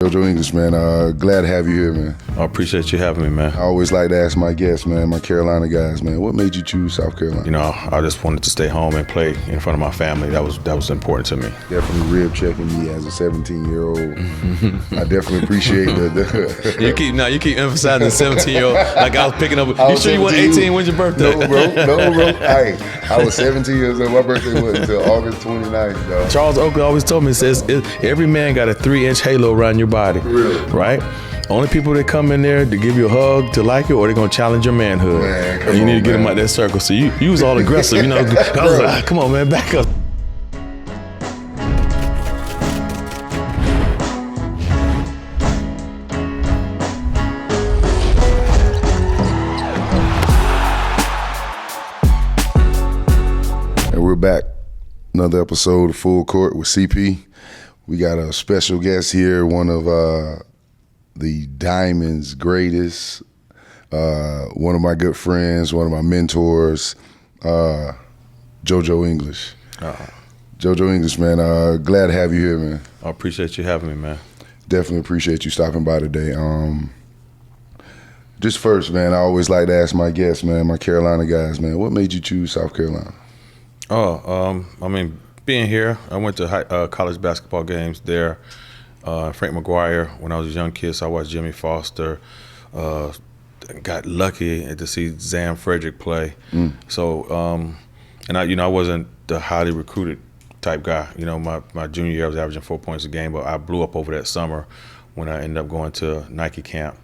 JoJo English, man. Glad to have you here, man. I appreciate you having me, man. I always like to ask my guests, man, my Carolina guys, man, what made you choose South Carolina? You know, I just wanted to stay home and play in front of my family. That was important to me. Definitely rib checking me as a 17-year-old. I definitely appreciate the you keep emphasizing the 17-year-old like I was picking up. You sure you weren't 18? When's your birthday? No, bro. Hey, I was 17 years old. My birthday wasn't until August 29th, dog. Charles Oakley always told me, says every man got a 3-inch halo around your body. Really? Right? Only people that come in there to give you a hug, to like you, or they're gonna challenge your manhood. Man, and you need to get them out that circle. So you was all aggressive, you know. I was like, come on, man, back up. And we're back. Another episode of Full Court with CP. We got a special guest here, one of the Diamond's greatest, one of my good friends, one of my mentors, JoJo English. JoJo English, man, glad to have you here, man. I appreciate you having me, man. Definitely appreciate you stopping by today. Just first, man, I always like to ask my guests, man, my Carolina guys, man, what made you choose South Carolina? I mean, being here, I went to college basketball games there. Frank McGuire, when I was a young kid, so I watched Jimmy Foster. Got lucky to see Zam Frederick play. So, and I wasn't the highly recruited type guy. You know, my junior year I was averaging 4 points a game, but I blew up over that summer when I ended up going to Nike camp.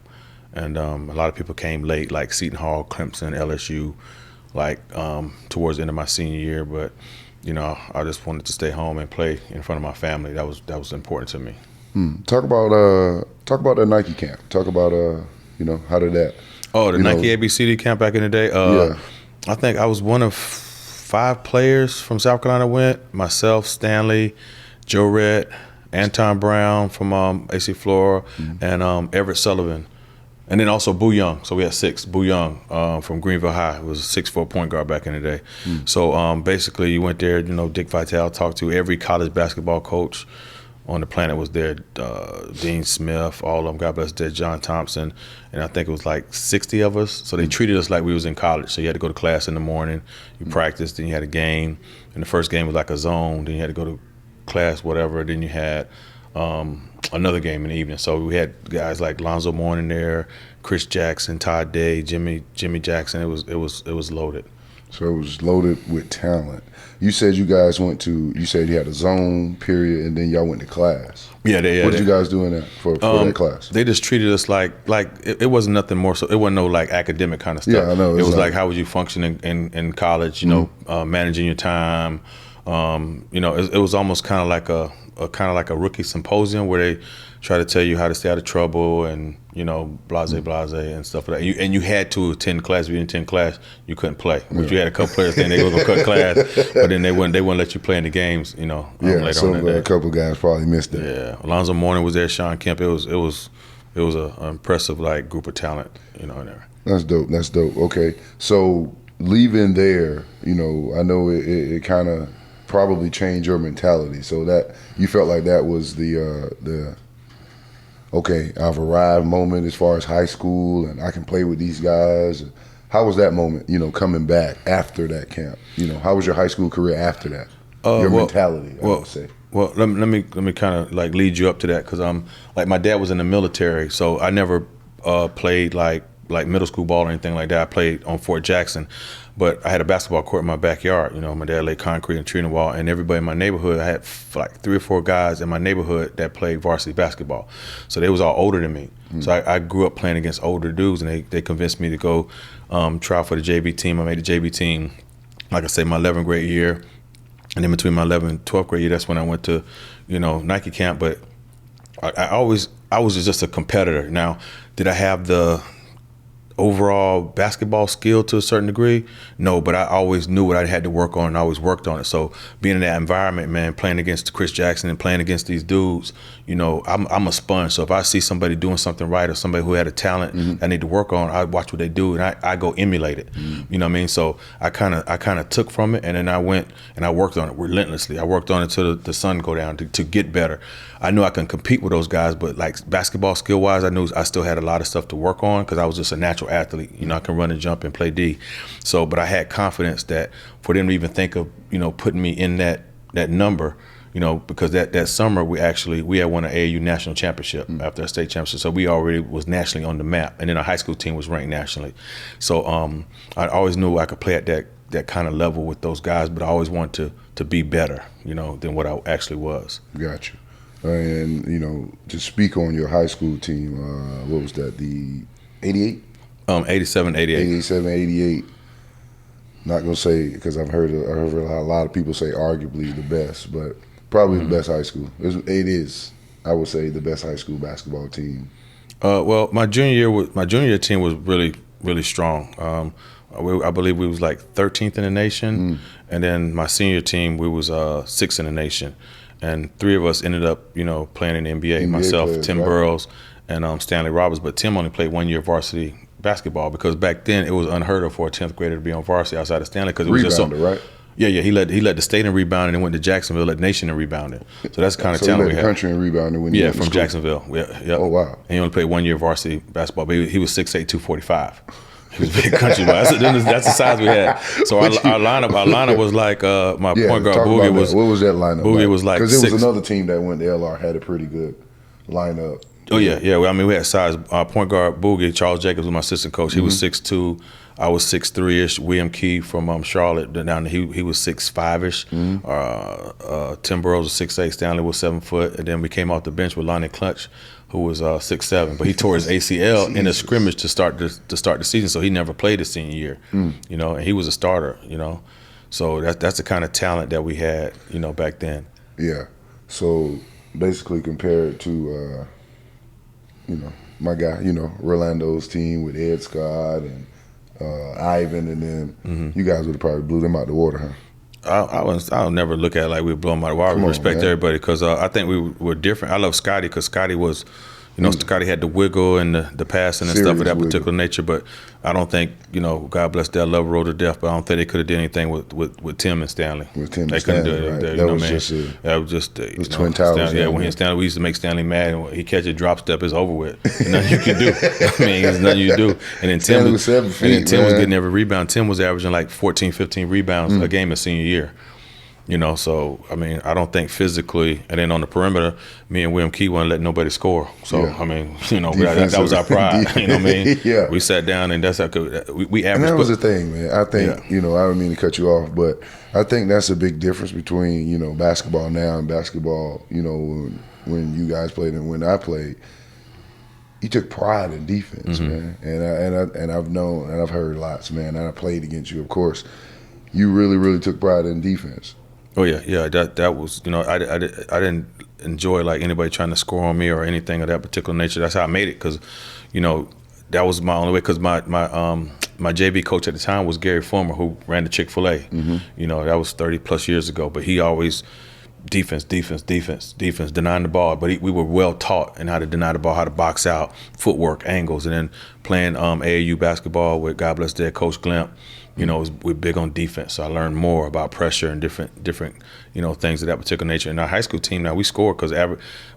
And a lot of people came late, like Seton Hall, Clemson, LSU, like towards the end of my senior year. But you know, I just wanted to stay home and play in front of my family. That was important to me. Talk about that Nike camp. Talk about how did that? Oh, the Nike ABCD camp back in the day. Yeah. I think I was one of 5 players from South Carolina went. Myself, Stanley, Joe Redd, Anton Brown from AC Flora, and Everett Sullivan. And then also Boo Young. So we had 6. Boo Young from Greenville High was a 6'4" point guard back in the day. So basically you went there, you know, Dick Vitale talked to every college basketball coach on the planet was there. Dean Smith, all of them, God bless dead, John Thompson. And I think it was like 60 of us. So they treated us like we was in college. So you had to go to class in the morning, you practiced, then you had a game. And the first game was like a zone, then you had to go to class, whatever. Then you had another game in the evening. So we had guys like Lonzo Mourning there, Chris Jackson, Todd Day, Jimmy Jackson. It was loaded. So it was loaded with talent. You said you guys you said you had a zone period and then y'all went to class. Yeah, what did you guys do in that for that class? They just treated us like it wasn't nothing more. So it wasn't no like academic kind of stuff. Yeah, I know. It was like how would you function in college? You know, managing your time. You know, it was almost kind of like a rookie symposium where they try to tell you how to stay out of trouble and, you know, blase and stuff like that. You had to attend class. If you didn't attend class, you couldn't play. But you had a couple players saying they were going to cut class, but then they wouldn't let you play in the games, you know, later on that day. A couple guys probably missed it. Yeah. Alonzo Mourning was there, Sean Kemp. It was an impressive, like, group of talent, you know, in there. That's dope. Okay. So leaving there, you know, I know it kind of probably changed your mentality. So that you felt like that was the okay, I've arrived moment as far as high school and I can play with these guys. How was that moment, you know, coming back after that camp? You know, how was your high school career after that? Your mentality, I would say. Well, let me kind of like lead you up to that because like my dad was in the military, so I never played like middle school ball or anything like that. I played on Fort Jackson. But I had a basketball court in my backyard. You know, my dad laid concrete and tree in the wall, and everybody in my neighborhood, I had like 3 or 4 guys in my neighborhood that played varsity basketball. So they was all older than me. So I grew up playing against older dudes, and they convinced me to go try out for the JV team. I made the JV team, like I said, my 11th grade year. And then between my 11th and 12th grade year, that's when I went to, you know, Nike camp. But I was just a competitor. Now, did I have the overall basketball skill to a certain degree? No, but I always knew what I had to work on, and I always worked on it. So being in that environment, man, playing against Chris Jackson and playing against these dudes, you know, I'm a sponge. So if I see somebody doing something right or somebody who had a talent I need to work on, I watch what they do and I go emulate it. You know what I mean? So I kind of took from it, and then I went and I worked on it relentlessly. I worked on it till the sun go down to get better. I knew I can compete with those guys, but like basketball skill wise, I knew I still had a lot of stuff to work on because I was just a natural athlete. You know, I can run and jump and play D. So, but I had confidence that for them to even think of, you know, putting me in that number, you know, because that summer we had won an AAU national championship after a state championship. So we already was nationally on the map, and then our high school team was ranked nationally. So I always knew I could play at that kind of level with those guys, but I always wanted to be better, you know, than what I actually was. Gotcha. And, you know, to speak on your high school team, what was that, the 88? 87, 88. 87, 88. Not going to say, because I've heard a lot of people say arguably the best, but probably the best high school. It is, I would say, the best high school basketball team. Well, my junior year team was really, really strong. I believe we was like 13th in the nation, and then my senior team, we was 6th in the nation. And 3 of us ended up, you know, playing in the NBA. Myself, players, Tim Burrows, and Stanley Roberts. But Tim only played 1 year varsity basketball because back then it was unheard of for a 10th grader to be on varsity outside of Stanley because it was just so. Right? Yeah. He led the state in rebounding and went to Jacksonville, led the nation in rebounding. So that's the kind of talent we had. Country in rebounding when you went to from school. Jacksonville. Yeah. Oh wow. And he only played 1 year varsity basketball, but he was 6'8", 245. He was a big country boy. That's the size we had. So our lineup was like my point guard Boogie was. What was that lineup? Boogie was like because it was another team that went to LR had a pretty good lineup. Oh yeah. Well, I mean, we had size. Point guard Boogie, Charles Jacobs was my assistant coach. He was 6'2". I was 6'3"-ish. William Key from Charlotte down there, he was 6'5"-ish. Tim Burrows was 6'8". Stanley was 7 foot, and then we came off the bench with Lonnie Clutch, who was 6'7", but he tore his ACL in a scrimmage to start the season, so he never played his senior year. You know, and he was a starter. You know, so that's the kind of talent that we had. You know, back then. Yeah. So basically, compared to you know, my guy, you know, Rolando's team with Ed Scott and Ivan, and then you guys would have probably blew them out the water, huh? I'll never look at it like we blow them out of the water. We respect everybody because I think we were different. I love Scotty because Scotty was, you know, Scotty had the wiggle and the passing and stuff of that particular nature. But I don't think, you know, God bless their love road to death. But I don't think they could have did anything with Tim and Stanley. With Tim they and Stanley, couldn't do it. right? That was just it was Twin Towers. Stanley, when he and Stanley, we used to make Stanley mad. And he catch a drop step, it's over with. There's nothing you can do. I mean, there's nothing you do. And then Tim was 7 feet. And then Tim was getting every rebound. Tim was averaging like 14, 15 rebounds a game his senior year. You know, so, I mean, I don't think physically, and then on the perimeter, me and William Key wouldn't let nobody score. So, I mean, you know, that was our pride. You know what I mean? Yeah. We sat down, and that's how we averaged. And that was the thing, man. I think, you know, I don't mean to cut you off, but I think that's a big difference between, you know, basketball now and basketball, you know, when you guys played and when I played. You took pride in defense, man. And I've known, and I've heard lots, man, and I played against you, of course. You really, really took pride in defense. Oh yeah. That was, you know, I didn't enjoy like anybody trying to score on me or anything of that particular nature. That's how I made it, because, you know, that was my only way. Because my JV coach at the time was Gary Fulmer, who ran the Chick-fil-A. You know, that was 30 plus years ago. But he always defense, denying the ball. But we were well taught in how to deny the ball, how to box out, footwork, angles, and then playing AAU basketball with, God bless their coach Glimp. You know, we're big on defense, so I learned more about pressure and different, you know, things of that particular nature. In our high school team now, we scored because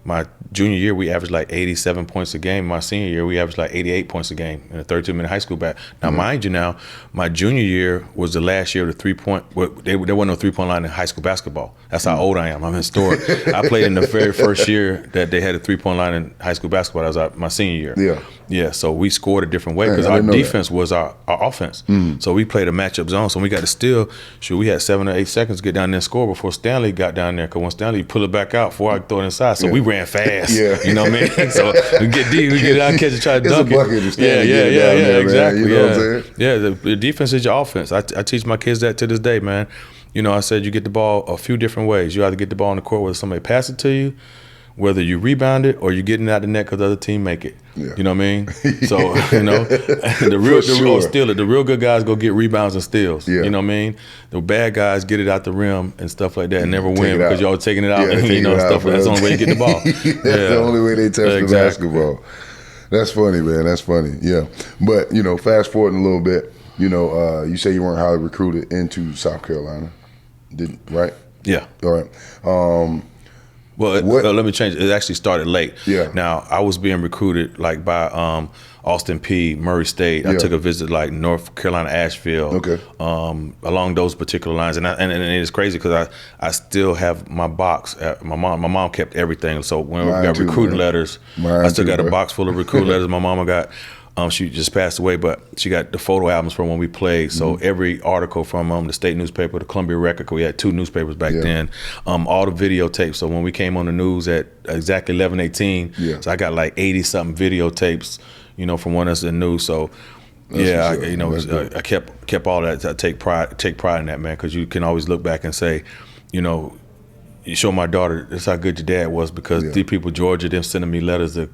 my junior year we averaged like 87 points a game. My senior year we averaged like 88 points a game in a 32-minute high school bat. Now, mind you, now my junior year was the last year of the 3-point. There wasn't no 3-point line in high school basketball. That's how old I am. I'm historic. I played in the very first year that they had a 3-point line in high school basketball. That was my senior year. Yeah. So we scored a different way because our defense was our offense. So we played a matchup zone. So when we got to steal, we had 7 or 8 seconds to get down there and score before Stanley got down there. Because when Stanley pull it back out before I throw it inside, so we ran fast. You know what I mean? So we get deep, we get out, catch it, try to dunk it. Exactly. You know what I'm saying? Yeah, the defense is your offense. I teach my kids that to this day, man. You know, I said you get the ball a few different ways. You either get the ball on the court where somebody pass it to you, whether you rebound it or you're getting it out the net because the other team make it. Yeah. You know what I mean? So, the real good guys go get rebounds and steals. Yeah. You know what I mean? The bad guys get it out the rim and stuff like that and never win because y'all taking it out and stuff. That's the only way you get the ball. That's the only way they touch the basketball. That's funny, man. That's funny. Yeah. But, fast forwarding a little bit, you say you weren't highly recruited into South Carolina. Right? Yeah. All right. Well, let me change. It actually started late. Yeah. Now, I was being recruited by Austin Peay, Murray State. I took a visit North Carolina, Asheville. Okay. Along those particular lines, and it's crazy because I still have my box. My mom kept everything. So when we got recruiting letters, I still got a box full of recruiting letters. My mama got. She just passed away, but she got the photo albums from when we played. So every article from the state newspaper, the Columbia Record, we had 2 newspapers back then, all the videotapes. So when we came on the news at exactly 11:18, so I got 80-something videotapes, from when us in the news. So I kept all that. I take pride in that, man, because you can always look back and say, you show my daughter that's how good your dad was because these people, Georgia, them sending me letters to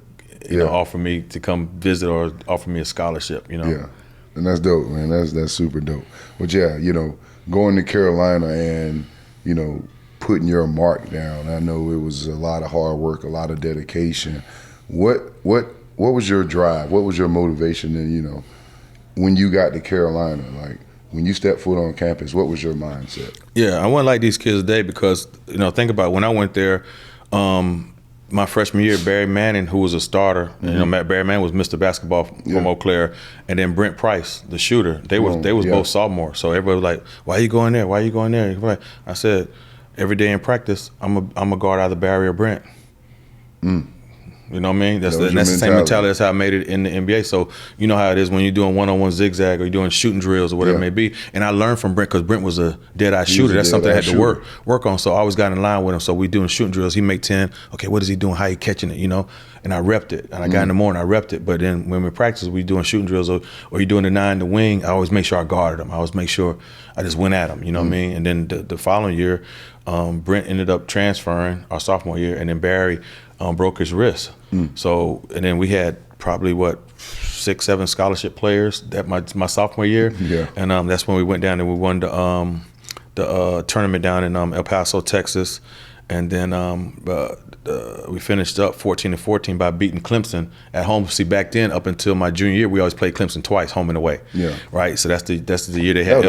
offer me to come visit or offer me a scholarship, Yeah, and that's dope, man. That's super dope. But going to Carolina and, putting your mark down, I know it was a lot of hard work, a lot of dedication. What was your drive? What was your motivation? And, when you got to Carolina, when you stepped foot on campus, what was your mindset? Yeah, I wasn't like these kids today because, think about it, when I went there, my freshman year, Barry Manning, who was a starter, Barry Manning was Mr. Basketball from Eau Claire, and then Brent Price, the shooter, they was both sophomores. So everybody was like, "Why are you going there? Why are you going there?" I said, "Every day in practice, I'm a guard out of Barry or Brent." You know what I mean? That's the same mentality. That's how I made it in the NBA. So you know how it is when you're doing one-on-one zigzag or you're doing shooting drills or whatever it may be. And I learned from Brent because Brent was a dead-eye shooter. That's something I had to work on. So I always got in line with him. So we doing shooting drills. He make 10. Okay, what is he doing? How he catching it? And I repped it. And I got in the morning, I repped it. But then when we practice, we doing shooting drills or you doing the 9 to wing, I always make sure I guarded him. I always make sure I just went at him. You know what I mean? And then the following year, Brent ended up transferring our sophomore year, and then Barry broke his wrist. So, and then we had probably 6, 7 scholarship players that my sophomore year. Yeah. And that's when we went down and we won the tournament down in El Paso, Texas. And then we finished up 14-14 by beating Clemson at home. See, back then, up until my junior year, we always played Clemson twice, home and away. Yeah. Right. So that's the year they had.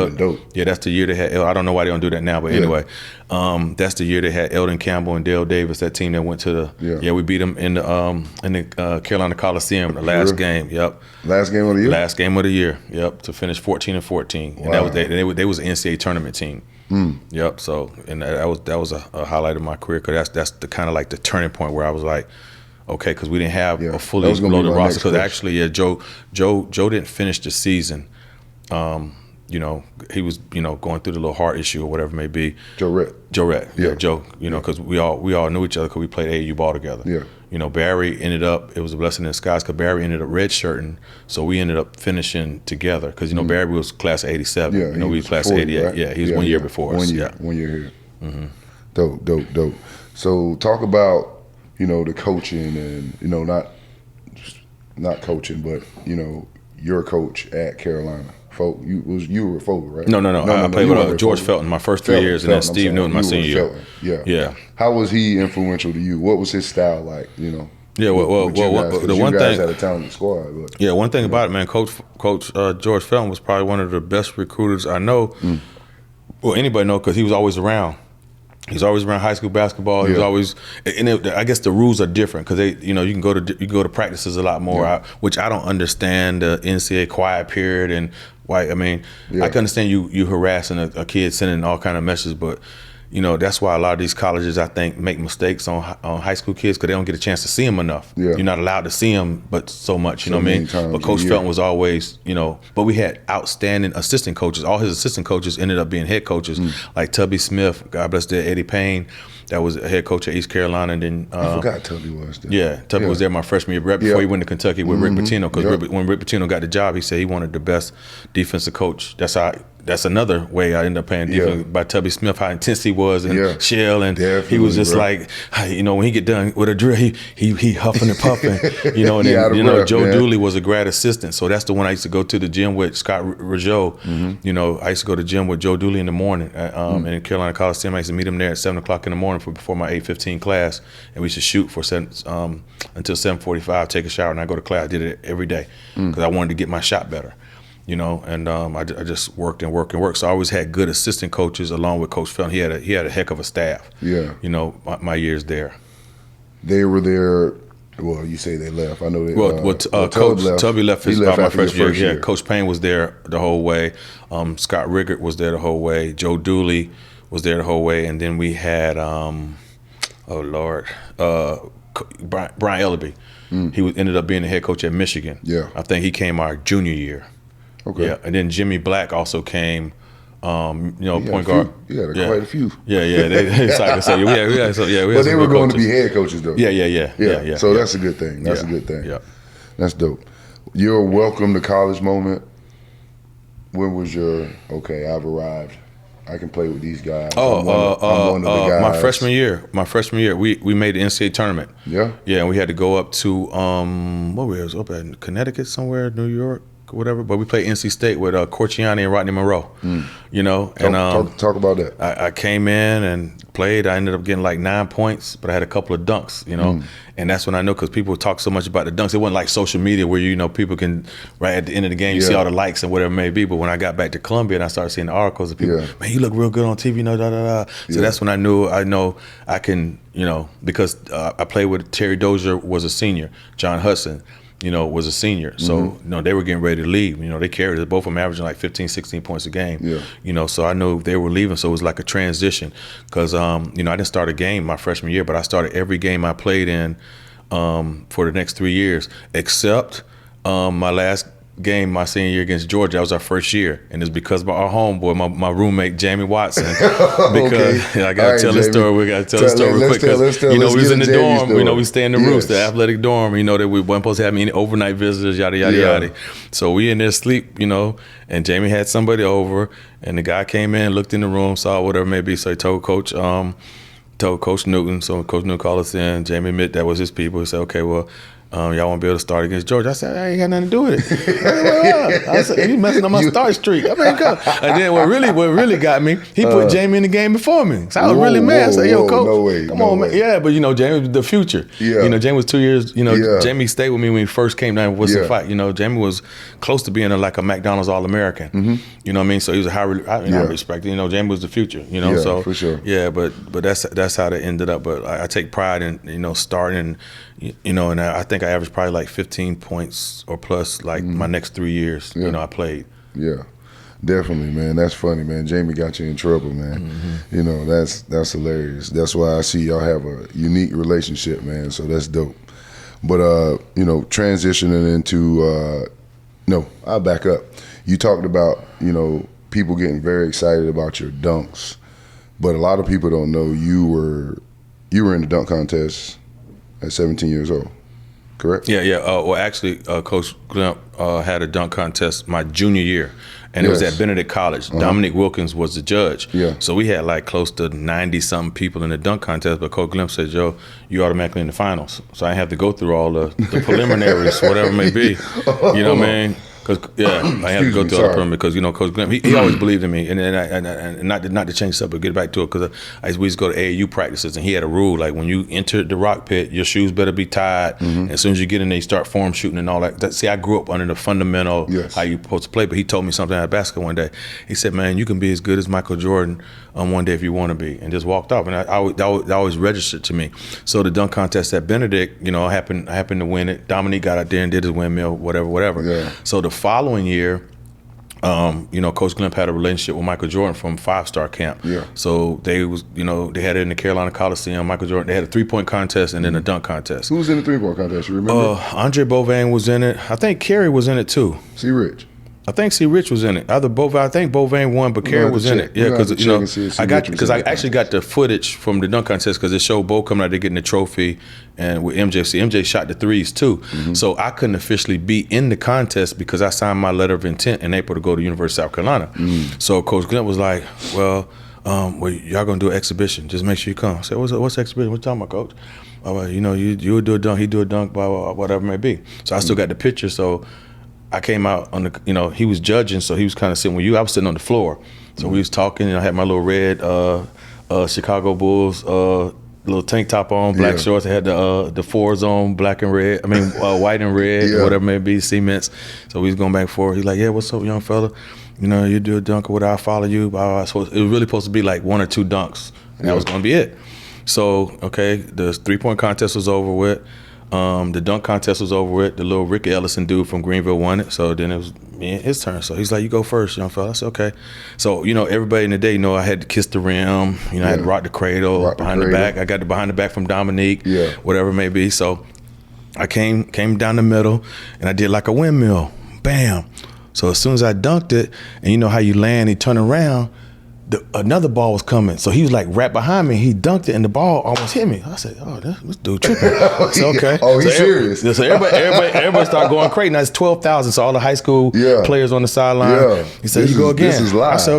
Yeah, that's the year they had. I don't know why they don't do that now, but anyway, that's the year they had Eldon Campbell and Dale Davis. That team that went to the. We beat them in the Carolina Coliseum, the last game. Yep. Last game of the year. Last game of the year. Yep. To finish 14-14, and that was they was an NCAA tournament team. Yep. So, and that was a highlight of my career because that's the kind of the turning point where I was like, okay, because we didn't have a fully loaded roster. Because actually, Joe didn't finish the season. He was going through the little heart issue or whatever it may be. Joe Rett. Yeah, Joe. Because we all knew each other because we played AAU ball together. Yeah. Barry ended up, it was a blessing in disguise because Barry ended up redshirting, so we ended up finishing together because, Barry was class of 87. Yeah, we was class of 88. Right? Yeah, he was 1 year before us. 1 year here. Dope. So talk about, the coaching and, not coaching, but, your coach at Carolina. You were Fogel, right? No. I played with George Felton my first 3 years, and then Steve Newton my senior year. Yeah. How was he influential to you? What was his style like? Yeah. Well, the one thing had a talented squad. But, yeah, one thing about it, man, Coach George Felton was probably one of the best recruiters I know. Well, anybody know because he was always around. He's always around high school basketball. He was always, I guess the rules are different because you can go to practices a lot more, which I don't understand the NCAA quiet period and why. I mean, I can understand you harassing a kid, sending all kind of messages, but that's why a lot of these colleges I think make mistakes on high school kids because they don't get a chance to see them enough. Yeah. You're not allowed to see them, but so much. You know what I mean? But Coach Felton was always, But we had outstanding assistant coaches. All his assistant coaches ended up being head coaches, like Tubby Smith. God bless their Eddie Payne. That was a head coach at East Carolina, and then I forgot Tubby was there. Yeah, Tubby was there my freshman year, right before he went to Kentucky with Rick Pitino. Because when Rick Pitino got the job, he said he wanted the best defensive coach. That's how that's another way I ended up playing defense by Tubby Smith, how intense he was, and Shell, and Definitely, he was just like, you know, when he get done with a drill, he huffing and puffing, you know. And then Joe Dooley was a grad assistant, so that's the one I used to go to the gym with, Scott Rougeau. You know, I used to go to the gym with Joe Dooley in the morning, in Carolina Coliseum. I used to meet him there at 7:00 in the morning before my 8:15 class, and we used to shoot for until 7:45, take a shower, and I go to class. I did it every day because I wanted to get my shot better. You know, and I just worked and worked and worked. So I always had good assistant coaches along with Coach Felton. He had a heck of a staff. Yeah. You know, my years there. They were there. Well, you say they left. I know they. Coach Tubby left my freshman year. Yeah, Coach Payne was there the whole way. Scott Riggert was there the whole way. Joe Dooley was there the whole way, and then we had Brian Ellaby. He ended up being the head coach at Michigan. Yeah, I think he came our junior year. Okay. Yeah, and then Jimmy Black also came. You know, point guard. Quite a few. Yeah. But they were going to be head coaches though. Yeah. So that's a good thing. That's a good thing. Yeah, that's dope. Your welcome to college moment. When was your I've arrived? I can play with these guys. I'm one of the guys. My freshman year, we made the NCAA tournament. Yeah, and we had to go up to was up in Connecticut somewhere, New York, whatever. But we played NC State with Corciani and Rodney Monroe. You know, talk about that. I came in and played. I ended up getting like 9 points, but I had a couple of dunks. You know, and that's when I know, because people talk so much about the dunks. It wasn't like social media where people can right at the end of the game you see all the likes and whatever it may be. But when I got back to Columbia and I started seeing the articles of people, man, you look real good on TV. You know, So that's when I know I can. You know, because I played with Terry Dozier, was a senior. John Hudson, you know, was a senior. So, you know, they were getting ready to leave. You know, they carried it. Both of them averaging like 15, 16 points a game. Yeah. You know, so I knew they were leaving. So it was like a transition. Because, you know, I didn't start a game my freshman year, but I started every game I played in for the next 3 years, except my last game my senior year against Georgia. That was our first year, and it's because of our homeboy, my roommate Jamie Watson. Because I gotta tell this story. We gotta tell this story real quick, because you know we was in the dorm. You know we stay in the rooms, the athletic dorm. You know that we weren't supposed to have any overnight visitors. Yada yada yada. So we in there sleep. You know, and Jamie had somebody over, and the guy came in, looked in the room, saw whatever it may be. So he told Coach Newton. So Coach Newton called us in. Jamie admitted that was his people. He said, okay, well, y'all won't be able to start against Georgia. I said, I ain't got nothing to do with it. I said, you messing up my start streak. I mean, come. And then what really got me, he put Jamie in the game before me. So I was really mad. I said, yo, Coach, come on, man. Yeah, but you know, Jamie was the future. Yeah. You know, Jamie was 2 years, you know, Jamie stayed with me when he first came down with the fight. You know, Jamie was close to being like a McDonald's All-American. You know what I mean? So he was a high respect. You know, Jamie was the future, you know? So for sure. Yeah, but that's how that ended up. But I take pride in, you know, starting, you know, and I think I averaged probably like 15 points or plus like my next 3 years, you know, I played. Yeah, definitely, man. That's funny, man. Jamie got you in trouble, man. You know, that's hilarious. That's why I see y'all have a unique relationship, man. So that's dope. But, you know, transitioning into, no, I'll back up. You talked about, you know, people getting very excited about your dunks, but a lot of people don't know you were in the dunk contest at 17 years old, correct? Yeah. Well, actually, Coach Glimp had a dunk contest my junior year, and it was at Benedict College. Dominic Wilkins was the judge. Yeah. So we had like close to 90-something people in the dunk contest, but Coach Glimp said, Joe, you automatically in the finals. So I have to go through all the preliminaries, whatever it may be. You know what I mean? Cause I had to go through all the permit because, you know, Coach Glenn, he always believed in me, and not to change this up, but get back to it, because we used to go to AAU practices, and he had a rule like when you enter the rock pit, your shoes better be tied. And as soon as you get in there, you start form shooting and all that. See, I grew up under the fundamental how you supposed to play, but he told me something at basketball one day. He said, "Man, you can be as good as Michael Jordan one day if you want to be," and just walked off. And I always registered to me. So the dunk contest at Benedict, you know, I happened to win it. Dominique got out there and did his windmill, whatever. Yeah. So the following year, you know, Coach Glimp had a relationship with Michael Jordan from 5-Star Camp. Yeah. So they had it in the Carolina Coliseum. Michael Jordan, they had a 3-point contest and then a dunk contest. Who was in the 3-point contest? You remember? Andre Bovain was in it. I think Kerry was in it too. C. Rich. I think C. Rich was in it. I think Bovain won, but Kerry was in it. Yeah, because I actually got the footage from the dunk contest because it showed Bo coming out there getting the trophy, and with MJ. See, MJ shot the threes too, so I couldn't officially be in the contest because I signed my letter of intent in April to go to University of South Carolina. So Coach Glint was like, "Well, y'all gonna do an exhibition? Just make sure you come." I said, "What's the exhibition? What you talking about, Coach?" "Well, you would do a dunk, he do a dunk, blah, blah, blah, whatever it may be." So I still got the picture. So I came out on the, he was judging, so he was kind of sitting with you. I was sitting on the floor. So we was talking, and I had my little red Chicago Bulls little tank top on, black shorts. I had the fours on, black and red. I mean, white and red, whatever it may be, cements. So we was going back and forth. He's like, "Yeah, what's up, young fella? You do a dunk or whatever, I follow you." So it was really supposed to be like 1 or 2 dunks, and that was going to be it. So, okay, the 3-point contest was over with. The dunk contest was over with. The little Ricky Ellison dude from Greenville won it. So then it was me and his turn. So he's like, "You go first, young fella." I said, "Okay." So, everybody in the day, I had to kiss the rim. I had to rock the cradle, behind the back. I got the behind the back from Dominique, whatever it may be. So I came down the middle, and I did like a windmill. Bam. So as soon as I dunked it, and you know how you land, you turn around, another ball was coming. So he was like right behind me. He dunked it and the ball almost hit me. I said, "Oh, this dude tripping." So, okay. Oh, he's serious. So everybody started going crazy. Now it's 12,000. So all the high school players on the sideline. He said, "You go again." This is live. I said,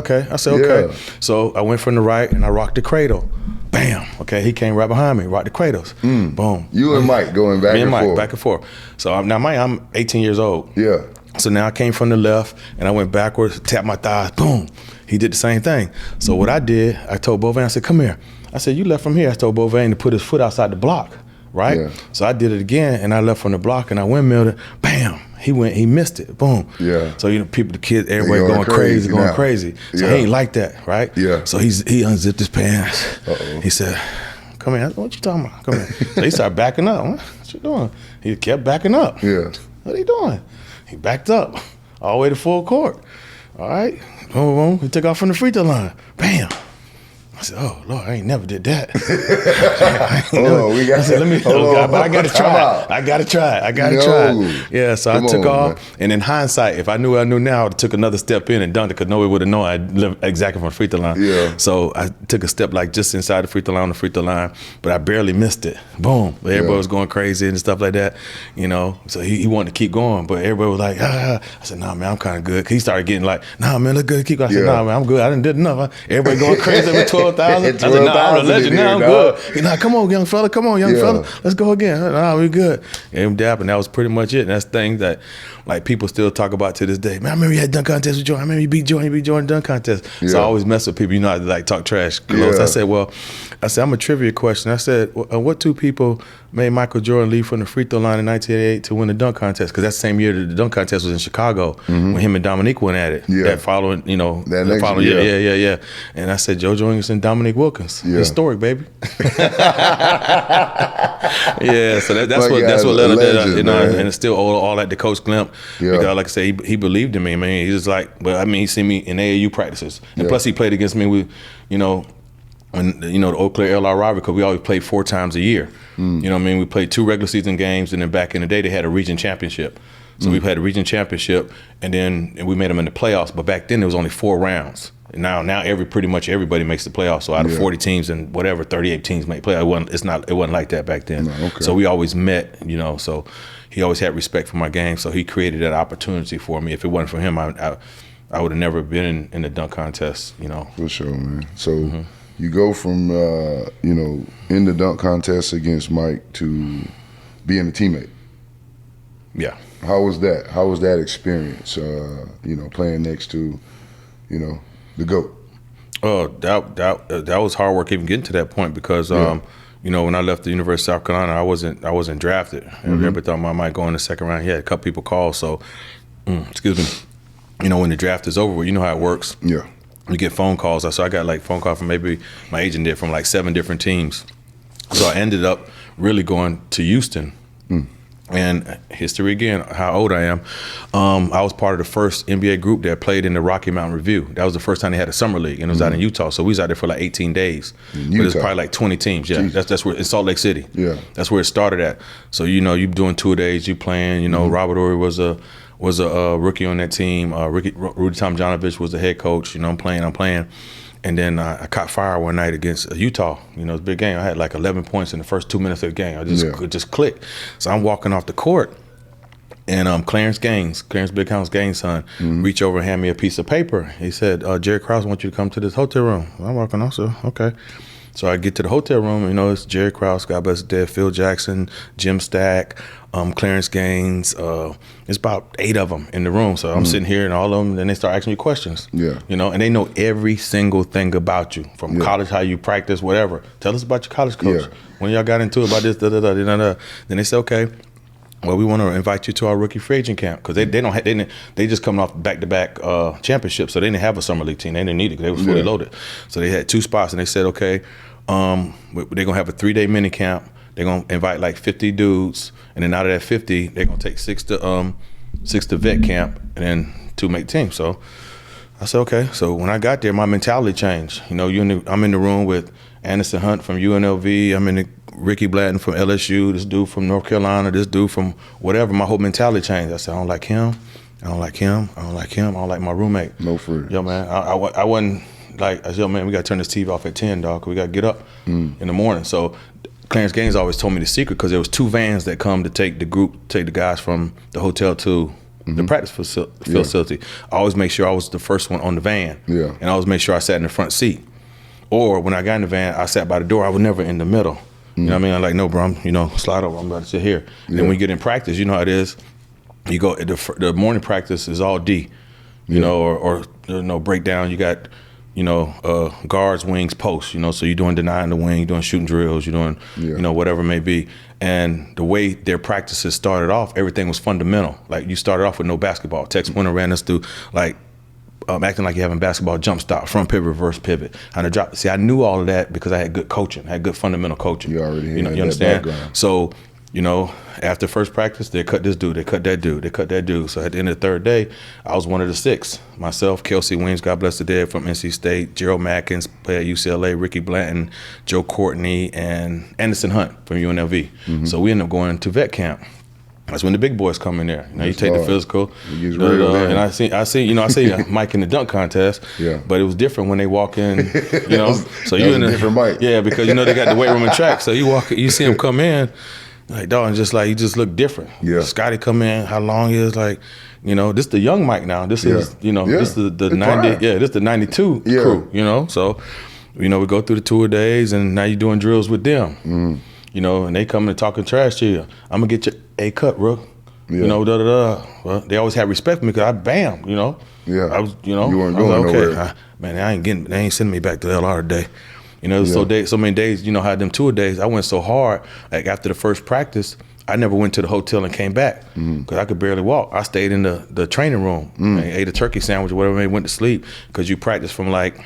okay. So I went from the right and I rocked the cradle. Bam. Okay, he came right behind me, rocked the cradles. Boom. You and Mike going back and forth. Back and forth. So now Mike, I'm 18 years old. Yeah. So now I came from the left and I went backwards, tapped my thighs, boom. He did the same thing. So what I did, I told Bovain, I said, "Come here." I said, "You left from here." I told Bovain to put his foot outside the block, right? Yeah. So I did it again, and I left from the block, and I windmilled it. Bam! He missed it. Boom. Yeah. So the kids, everybody going crazy. So he ain't like that, right? Yeah. So he unzipped his pants. He said, "Come here." I said, "What you talking about? Come here." So he started backing up. "What you doing?" He kept backing up. Yeah. "What are you doing?" He backed up all the way to full court. All right. Boom, boom. He took off from the free throw line. Bam. I said, "Oh Lord, I ain't never did that." But I gotta try. I gotta try. Yeah, so I took off, and in hindsight, if I knew what I knew now, I would have took another step in and dunked it, because nobody would have known I lived exactly from the free throw line. Yeah. So I took a step like just inside the free throw line on the free throw line, but I barely missed it. Boom. Everybody was going crazy and stuff like that. So he wanted to keep going, but everybody was like, "Ah." I said, "Nah, man, I'm kind of good." He started getting like, "Nah, man, look good, keep going." I said, "Nah, man, I'm good. I done did enough." Everybody going crazy with 12,000. I said, "Nah, I'm a legend. Now I'm good." He's like, "Come on, young fella. Come on, young fella. Let's go again." "Nah, we good." Gave him dap, and that was pretty much it. And that's things that like people still talk about to this day. "Man, I remember you had dunk contest with Jordan. I remember you beat Jordan dunk contest." So I always mess with people. I like talk trash. I said, I'm a trivia question. I said, what 2 people made Michael Jordan leave from the free throw line in 1988 to win the dunk contest? Because that's the same year that the dunk contest was in Chicago when him and Dominique went at it. Yeah. That following, that following year. Yeah. And I said, JoJo English and Dominique Wilkins. Yeah. Historic, baby. Yeah, so that's what led up to, and it's still all at the Coach Glimp. Yeah. Because like I say, he believed in me. I mean, he was like, he seen me in AAU practices. And plus he played against me with, when the Eau Claire LR rivalry, because we always played 4 times a year. We played 2 regular season games, and then back in the day they had a region championship. So we've had a region championship, and we made them in the playoffs. But back then there was only 4 rounds. And now pretty much everybody makes the playoffs. So out of 40 teams and whatever, 38 teams make playoffs. It wasn't like that back then. No, okay. So we always met. So he always had respect for my game. So he created that opportunity for me. If it wasn't for him, I would have never been in the dunk contest. For sure, man. So. You go from, in the dunk contest against Mike to being a teammate. Yeah. How was that? How was that experience, playing next to, the GOAT? Oh, that was hard work even getting to that point because, when I left the University of South Carolina, I wasn't drafted. Everybody thought I might go in the second round. He had a couple people call, so, excuse me. When the draft is over, you know how it works. Yeah. You get phone calls. So I got like phone call from maybe my agent did from like 7 different teams. So I ended up really going to Houston. And history again, how old I am. I was part of the first NBA group that played in the Rocky Mountain Review. That was the first time they had a summer league, and it was out in Utah. So we was out there for like 18 days. But it was probably like 20 teams. Yeah, that's where in Salt Lake City. Yeah, that's where it started at. So you're doing 2 days, you playing. Robert Ory was was a rookie on that team. Rudy Tomjanovich was the head coach. You know, I'm playing. And then I caught fire one night against Utah. You know, it was a big game. I had like 11 points in the first 2 minutes of the game. It just clicked. So I'm walking off the court, and Clarence Big House Gaines' son, reach over and hand me a piece of paper. He said, Jerry Krause wants you to come to this hotel room. I'm walking off, so okay. So I get to the hotel room, you know, it's Jerry Krause, God bless his dead, Phil Jackson, Jim Stack, Clarence Gaines. It's about 8 of them in the room. So I'm sitting here, and all of them, then they start asking you questions. Yeah. You know, and they know every single thing about you, from college, how you practice, whatever. Tell us about your college coach. When y'all got into it about this, da-da-da. Then they say, okay, well, we want to invite you to our rookie free agent camp, because they just coming off back-to-back championships, so they didn't have a summer league team. They didn't need it because they was fully loaded. So they had 2 spots, and they said, okay, they're gonna have a 3-day mini camp. They're gonna invite like 50 dudes, and then out of that 50, they're gonna take 6 to vet camp, and then 2 make team. So I said, okay. So when I got there, my mentality changed. You know, I'm in the room with Anderson Hunt from UNLV. I'm in the Ricky Blatton from LSU. This dude from North Carolina. This dude from whatever. My whole mentality changed. I said, I don't like him. I don't like him. I don't like him. I don't like my roommate. No free. Yo, man, I wasn't like, I said, yo, man, we got to turn this TV off at 10, dog, 'cause we got to get up in the morning. So Clarence Gaines always told me the secret, because there was 2 vans that come to take the guys from the hotel to the practice facility. I always make sure I was the first one on the van. Yeah. And I always make sure I sat in the front seat. Or when I got in the van, I sat by the door. I was never in the middle. You know what I mean? I'm like, no, bro, slide over. I'm about to sit here. And then when you get in practice, you know how it is. You go, the morning practice is all D, you know, or breakdown. You got, guards, wings, posts, so you're doing denying the wing, you're doing shooting drills, you're doing, whatever it may be. And the way their practices started off, everything was fundamental. Like, you started off with no basketball. Tex Winter ran us through, like, acting like you're having basketball jump stop, front pivot, reverse pivot, how to drop. See, I knew all of that because I had good coaching, I had good fundamental coaching. You already had you understand? Background. So, after first practice, they cut this dude, they cut that dude, they cut that dude. So at the end of the 3rd day, I was one of the 6. Myself, Kelsey Wings, God bless the dead, from NC State, Gerald Mackins, played at UCLA, Ricky Blanton, Joe Courtney, and Anderson Hunt from UNLV. So we ended up going to vet camp. That's when the big boys come in there. You take the physical, and I see Mike in the dunk contest. Yeah. But it was different when they walk in. So you in a different Mike. Yeah, because they got the weight room and track. So you see him come in, like, dog, and just like you just look different. Yeah. Scotty come in, how long he is, like, this the young Mike now. This is this is the 90. Yeah, this the 92 crew. So we go through the tour days, and now you're doing drills with them. And they come and talking trash to you. I'm gonna get your A cut, bro. Yeah. Well, they always had respect for me because I bam, Yeah. I was, you weren't going nowhere. Man, they ain't sending me back to LR today. So many days, how them tour days, I went so hard, like after the first practice, I never went to the hotel and came back because I could barely walk. I stayed in the training room and ate a turkey sandwich or whatever, and went to sleep because you practice from like,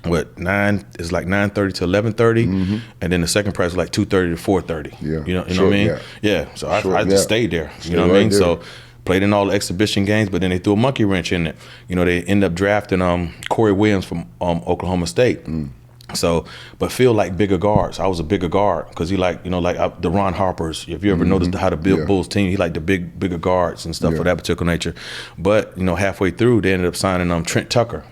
9:30 to 11:30, and then the second practice was like 2:30 to 4:30. Yeah. You know what I mean? Yeah. So I just stayed there. You know what I mean? So played in all the exhibition games, but then they threw a monkey wrench in it. They ended up drafting Corey Williams from Oklahoma State. So, but Phil like bigger guards. I was a bigger guard because he the Ron Harpers. If you ever noticed how the Bulls team, he liked the bigger guards and stuff of that particular nature. But halfway through, they ended up signing Trent Tucker.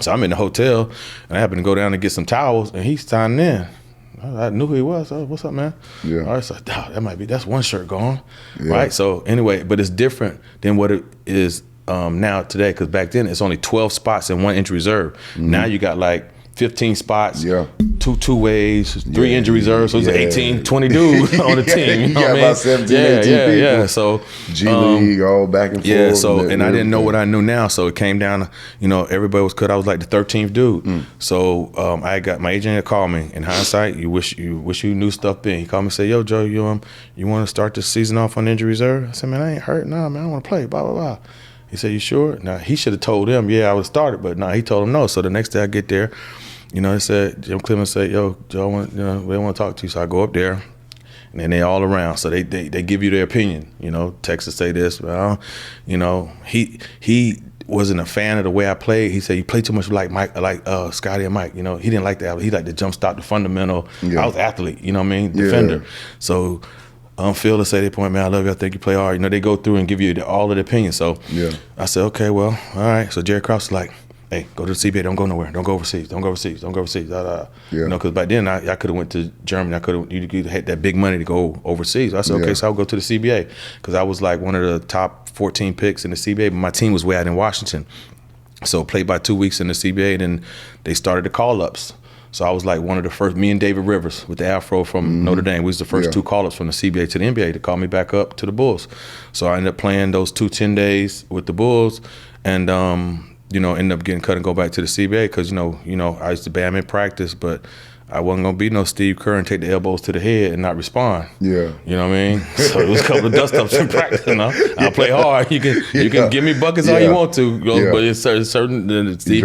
So I'm in the hotel, and I happened to go down and get some towels, and he's signing in. I knew who he was. Oh, what's up, man? Yeah. All right, so that's one shirt gone, right? So anyway, but it's different than what it is now today, because back then it's only 12 spots and 1 injury reserve. Now you got like 15 spots, two ways, 3 injury reserves, so it's 18, 20 dudes on the team. You got about 17, 18 people. Yeah. So G League, all back and forth. Yeah. So and I didn't know what I knew now, so it came down to, everybody was cut. I was like the 13th dude. So I got my agent had called me. In hindsight, you wish you knew stuff then. He called me and said, "Yo, Joe, you want to start this season off on injury reserve?" I said, "Man, I ain't hurt. Nah, man, I want to play. Blah blah blah." He said, "You sure?" Now he should have told him, "Yeah, I would have started," but no, he told him no. So the next day I get there. He said, Jim Clemens said, "Yo, Joe, they want to talk to you." So I go up there, and then they all around. So they give you their opinion. Texas say this. Well, he wasn't a fan of the way I played. He said, "You play too much like Mike, Scotty and Mike." He didn't like that. He liked the jump stop, the fundamental. Yeah. I was athlete. Defender. So Phil will say they point, man, I love you, I think you play hard. You know, they go through and give you all of the opinions. So I said, okay, well, all right. So Jerry Krause was like, hey, go to the CBA, don't go nowhere, don't go overseas, don't go overseas, don't go overseas. You know, because back then I could have went to Germany, you had that big money to go overseas. I said, okay, so I'll go to the CBA, because I was like one of the top 14 picks in the CBA, but my team was way out in Washington. So played by 2 weeks in the CBA, and then they started the call-ups. So I was like one of the first, me and David Rivers with the afro from Notre Dame, we was the first 2 call-ups from the CBA to the NBA to call me back up to the Bulls. So I ended up playing those 2 10 days with the Bulls, and you know, ended up getting cut and go back to the CBA because, you know, I used to bam in practice, but I wasn't going to be no Steve Kerr and take the elbows to the head and not respond. Yeah. You know what I mean? So it was a couple of dust-ups in practice, you know? I'll play hard. You can give me buckets all you want to, but it's certain Steve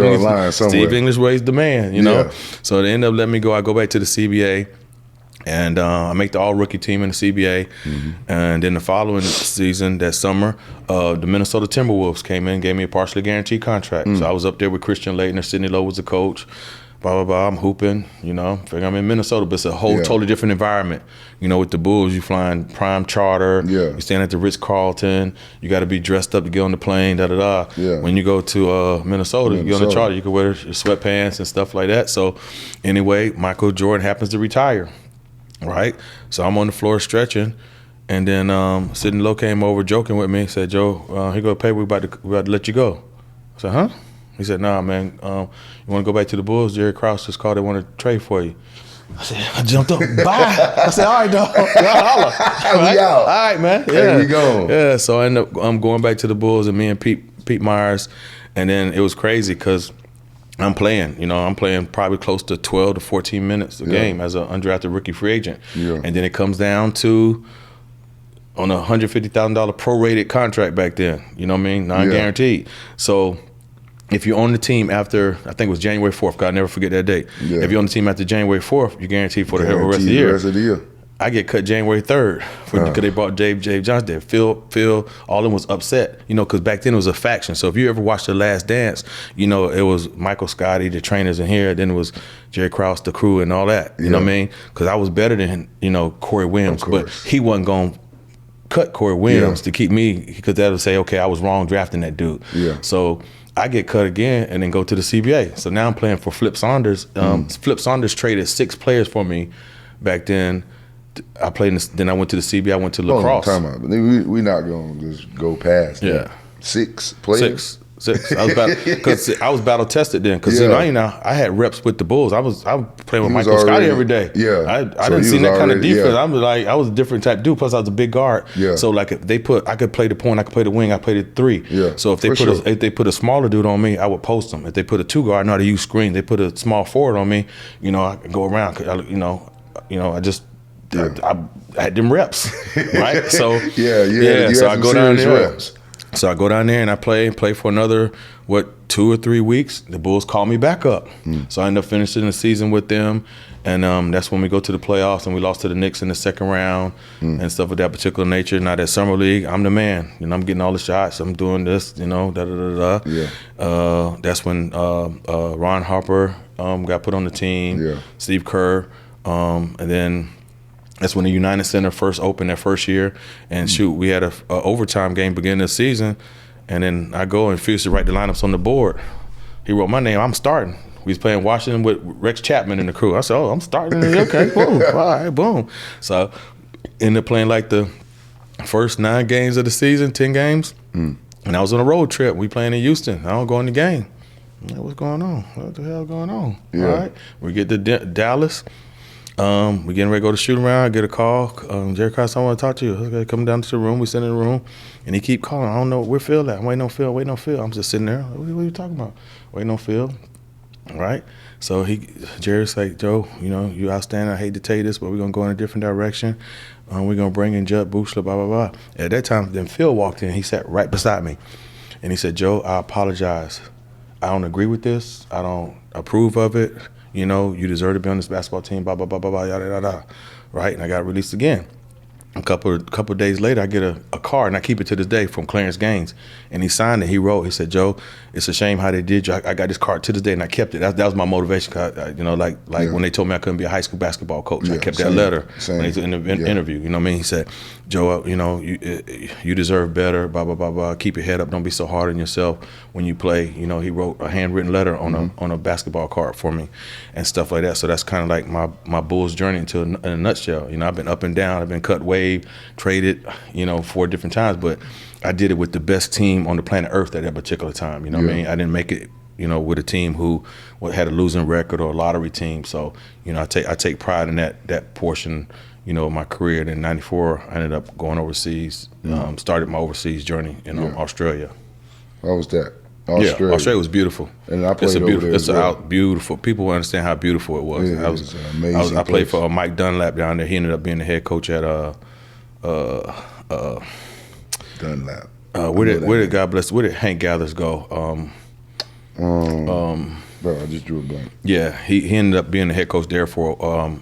English raised the man, you know? So they ended up letting me go. I go back to the CBA. And I make the all-rookie team in the CBA. And then the following season, that summer, the Minnesota Timberwolves came in and gave me a partially guaranteed contract. So I was up there with Christian Laettner. Sidney Lowe was the coach. Blah, blah, blah. I'm hooping, you know. I'm in Minnesota, but it's a whole totally different environment. You know, with the Bulls, you flying prime charter. You stand at the Ritz-Carlton. You got to be dressed up to get on the plane, da-da-da. When you go to Minnesota, you get on the charter. You can wear your sweatpants and stuff like that. So anyway, Michael Jordan happens to retire. Right, so I'm on the floor stretching, and then Sidney Lowe came over joking with me. Said, "Joe, here go the paper. We about to let you go." I said, "Huh?" He said, "Nah, man. You want to go back to the Bulls? Jerry Krause just called. They want to trade for you." I jumped up. Bye. I said, "All right, dog. Holla. We out. All right, man. Yeah, there we go. Yeah." So I ended up going back to the Bulls, and me and Pete Myers, and then it was crazy because I'm playing probably close to 12 to 14 minutes a game as an undrafted rookie free agent. And then it comes down to on a $150,000 prorated contract back then, you know what I mean? Non-guaranteed. So if you're on the team after, I think it was January 4th, because I'll never forget that date. If you're on the team after January 4th, you're guaranteed for the rest of the year. I get cut January 3rd because they brought Dave Johnson there. Phil, all of them was upset, you know, because back then it was a faction. So if you ever watched The Last Dance, you know, it was Michael Scotty, the trainers in here, then it was Jerry Krause, the crew, and all that. You know what I mean? Because I was better than, you know, Corey Williams, but he wasn't going to cut Corey Williams to keep me, because that would say, okay, I was wrong drafting that dude. So I get cut again and then go to the CBA. So now I'm playing for Flip Saunders. Flip Saunders traded 6 players for me back then. I played then I went to the CBA. I went to lacrosse. Time out. We're not going to just go past that. 6 players? 6. I was battle tested then, because you know, I had reps with the Bulls. I was playing with Michael Scotty every day. I didn't see that kind of defense. I was a different type dude. Plus I was a big guard. So like if I could play the point, I could play the wing, I played the 3. So if they put a smaller dude on me, I would post them. If they put a 2 guard, I know how to use screen. They put a small forward on me, you know, I could go around. I just. I had them reps, right? So so I go down there. Reps. So I go down there and I play for another 2 or 3 weeks. The Bulls call me back up, so I end up finishing the season with them, and that's when we go to the playoffs and we lost to the Knicks in the second round and stuff of that particular nature. Now that summer league, I'm the man. You know, I'm getting all the shots. I'm doing this. You know, that's when Ron Harper got put on the team. Steve Kerr, and then. That's when the United Center first opened that first year. And we had a overtime game beginning of the season. And then I go and Fuse to write the lineups on the board. He wrote my name. I'm starting. We was playing Washington with Rex Chapman and the crew. I said, I'm starting. Okay, boom. All right, boom. So ended up playing like the first 9 games of the season, 10 games. And I was on a road trip. We playing in Houston. I don't go in the game. I'm like, what's going on? What the hell going on? All right. We get to Dallas. We getting ready to go to shoot around. I get a call. Jerry Krause, I want to talk to you. Okay, come down to the room. We sit in the room, and he keep calling. I don't know where Phil at. I'm waiting on Phil. I'm just sitting there. What are you talking about? Waiting on Phil. All right. So Jerry's like, Joe, you know, you outstanding. I hate to tell you this, but we're gonna go in a different direction. We're gonna bring in Judd Buechler, blah blah blah. At that time, then Phil walked in. He sat right beside me, and he said, Joe, I apologize. I don't agree with this. I don't approve of it. You know, you deserve to be on this basketball team, blah, blah, blah, blah, blah, yada, yada, yada, right? And I got released again. A couple of days later, I get a card, and I keep it to this day, from Clarence Gaines. And he signed it. He wrote, he said, "Joe, it's a shame how they did you. I got this card to this day, and I kept it." That was my motivation. 'Cause when they told me I couldn't be a high school basketball coach, I kept that letter in the interview. You know what I mean? He said, "Joe, you deserve better, blah, blah, blah, blah. Keep your head up. Don't be so hard on yourself when you play." He wrote a handwritten letter on a basketball card for me and stuff like that. So that's kind of like my Bulls journey in a nutshell. I've been up and down. I've been cut, waived, traded, 4 different times, but I did it with the best team on the planet Earth at that particular time. What I mean? I didn't make it, with a team who had a losing record or a lottery team. So, I take pride in that portion, of my career. And in '94, I ended up going overseas, started my overseas journey in Australia. How was that? Australia. Yeah, Australia was beautiful. And I played over there as well. Beautiful. People understand how beautiful it was. It was an amazing I played for Mike Dunlap down there. He ended up being the head coach at Dunlap. Where did Hank Gathers go? Bro, I just drew a blank. Yeah, he ended up being the head coach there for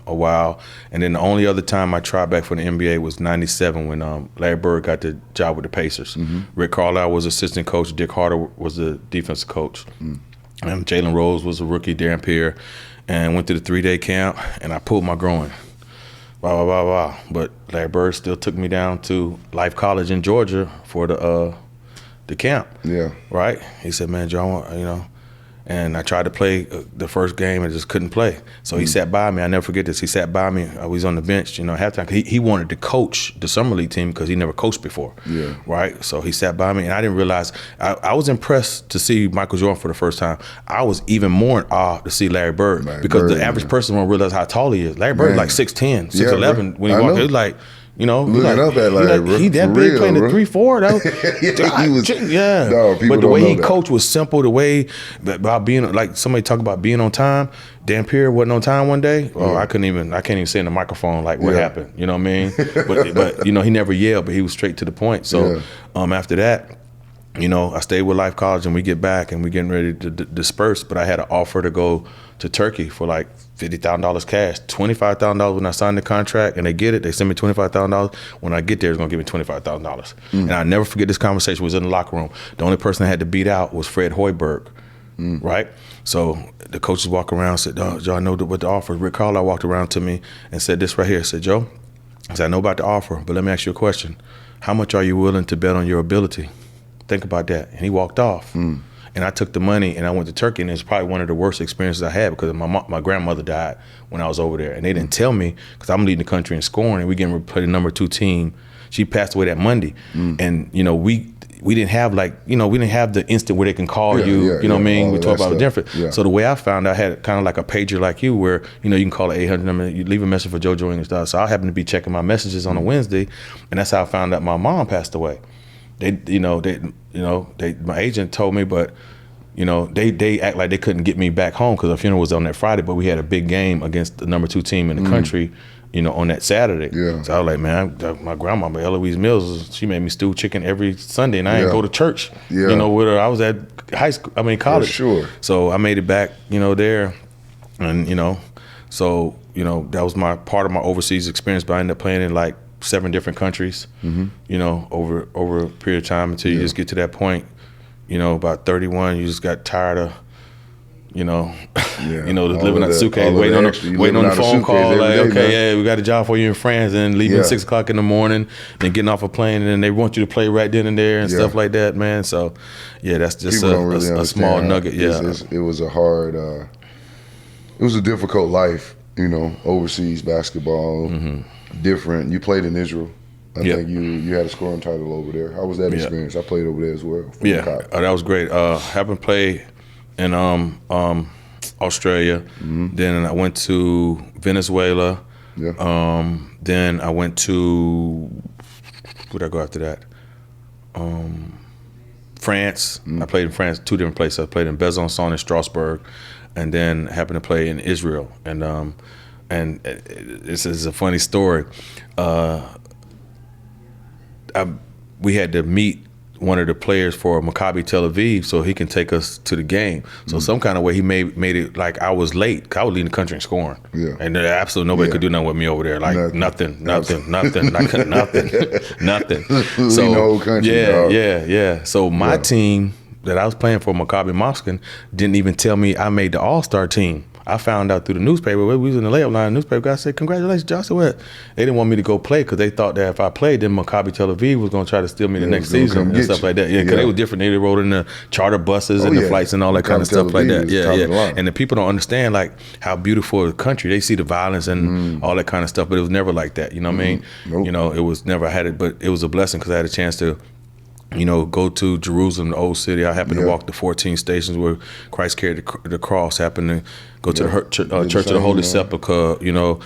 a while, and then the only other time I tried back for the NBA was '97 when Larry Bird got the job with the Pacers. Rick Carlisle was assistant coach. Dick Harder was the defensive coach, and Jalen Rose was a rookie. Darren Pierre, and went to the 3-day camp, and I pulled my groin. Blah blah blah blah. But Larry Bird still took me down to Life College in Georgia for the camp. Yeah. Right. He said, "Man, Joe, I want, And I tried to play the first game and just couldn't play. So he sat by me. I never forget this. He sat by me. I was on the bench, halftime. He wanted to coach the summer league team because he never coached before. Yeah. Right? So he sat by me, and I didn't realize. I was impressed to see Michael Jordan for the first time. I was even more in awe to see Larry Bird because the average person won't realize how tall he is. Larry Bird is like 6'10", 6'11". When he walked, it was like, looking up at Larry, he that big playing the 3-4 though. He was, but the way he coached was simple. The way about being like somebody talk about being on time. Dan Pierre wasn't on time one day. Oh, I can't even say in the microphone like what happened. You know what I mean? but he never yelled, but he was straight to the point. So after that, I stayed with Life College, and we get back and we getting ready to disperse. But I had an offer to go to Turkey for like $50,000 cash, $25,000 when I signed the contract, and they get it. They send me $25,000. When I get there, it's gonna give me $25,000. And I never forget this conversation. Was in the locker room. The only person I had to beat out was Fred Hoiberg, right? So the coaches walk around and said, "Oh, Joe, I know what the offer is." Rick Carlisle walked around to me and said this right here. I said, "Joe," I said, "I know about the offer, but let me ask you a question. How much are you willing to bet on your ability? Think about that." And he walked off. And I took the money and I went to Turkey, and it's probably one of the worst experiences I had because my grandmother died when I was over there, and they didn't tell me because I'm leading the country in scoring, and we getting ready to play the number 2 team. She passed away that Monday, and we didn't have we didn't have the instant where they can call you. You know what I mean? We talk about it different. Yeah. So the way I found, I had kind of like a pager like you, where you can call an 800 number, you leave a message for JoJo English. So I happened to be checking my messages on a Wednesday, and that's how I found out my mom passed away. My agent told me, but they act like they couldn't get me back home because the funeral was on that Friday, but we had a big game against the number 2 team in the country, on that Saturday. Yeah. So I was like, man, my grandmama, Eloise Mills, she made me stew chicken every Sunday, and I didn't go to church, with her. I was at college. For sure. So I made it back, there, and so that was my part of my overseas experience. But I ended up playing in like 7 different countries, over a period of time until you just get to that point. About 31, you just got tired of, living out the suitcase, waiting on the phone call, like, okay, we got a job for you in France, and leaving at 6 o'clock in the morning, then getting off a plane, and then they want you to play right then and there and stuff like that, man. So, that's just a small nugget. It was a hard, it was a difficult life, overseas basketball, different. You played in Israel. I think you had a scoring title over there. How was that experience? I played over there as well. That was great. Happened to play in Australia. Then I went to Venezuela. Then I went to, where'd I go after that? France. I played in France, 2 different places. I played in Besançon and Strasbourg, and then happened to play in Israel. And this is a funny story. We had to meet one of the players for Maccabi Tel Aviv so he can take us to the game. So some kind of way he made it like I was late. 'Cause I was leading the country in scoring. Yeah. And absolutely nobody could do nothing with me over there. Like nothing. I couldn't nothing. So the whole country, yeah. So my team that I was playing for, Maccabi Moskin, didn't even tell me I made the All-Star team. I found out through the newspaper. We was in the layup line. The newspaper guy said, "Congratulations, Josh." What? They didn't want me to go play because they thought that if I played, then Maccabi Tel Aviv was going to try to steal me the next season and stuff like that. Yeah, because they were different. They rode in the charter buses and the flights and all that kind of stuff like that. Yeah. And the people don't understand like how beautiful the country. They see the violence and all that kind of stuff, but it was never like that. You know what I mean? Nope. You know, it was never. I had it, but it was a blessing because I had a chance to, you know, go to Jerusalem, the old city. I happened to walk the 14 stations where Christ carried the cross. Happened to go to the Church of the Holy Sepulchre. You know,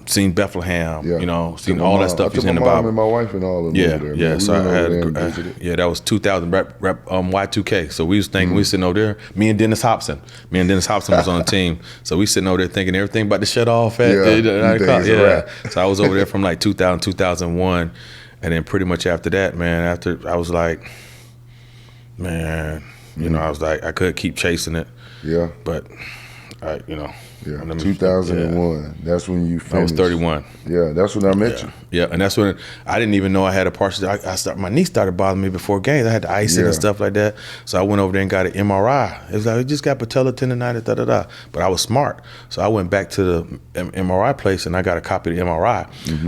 seen Bethlehem. You know, seen all that stuff. He's in the Bible. And my wife and all of them. Yeah. So I had that was 2000 Y2K. So we was thinking we was sitting over there. Me and Dennis Hobson was on the team. So we sitting over there thinking everything about to shut off at 9 o'clock. So I was over there from like 2000, 2001. And then pretty much after that, man, after I was like, man, you know, I was like, I could keep chasing it. Yeah. But, you know. Yeah, 2001. Yeah. That's when you finished. I was 31. Yeah, that's when I met you. Yeah, and that's when I didn't even know I had a partial. My knee started bothering me before games. I had to ice it and stuff like that. So I went over there and got an MRI. It was like, we just got patella tendonitis, da-da-da. But I was smart. So I went back to the MRI place and I got a copy of the MRI.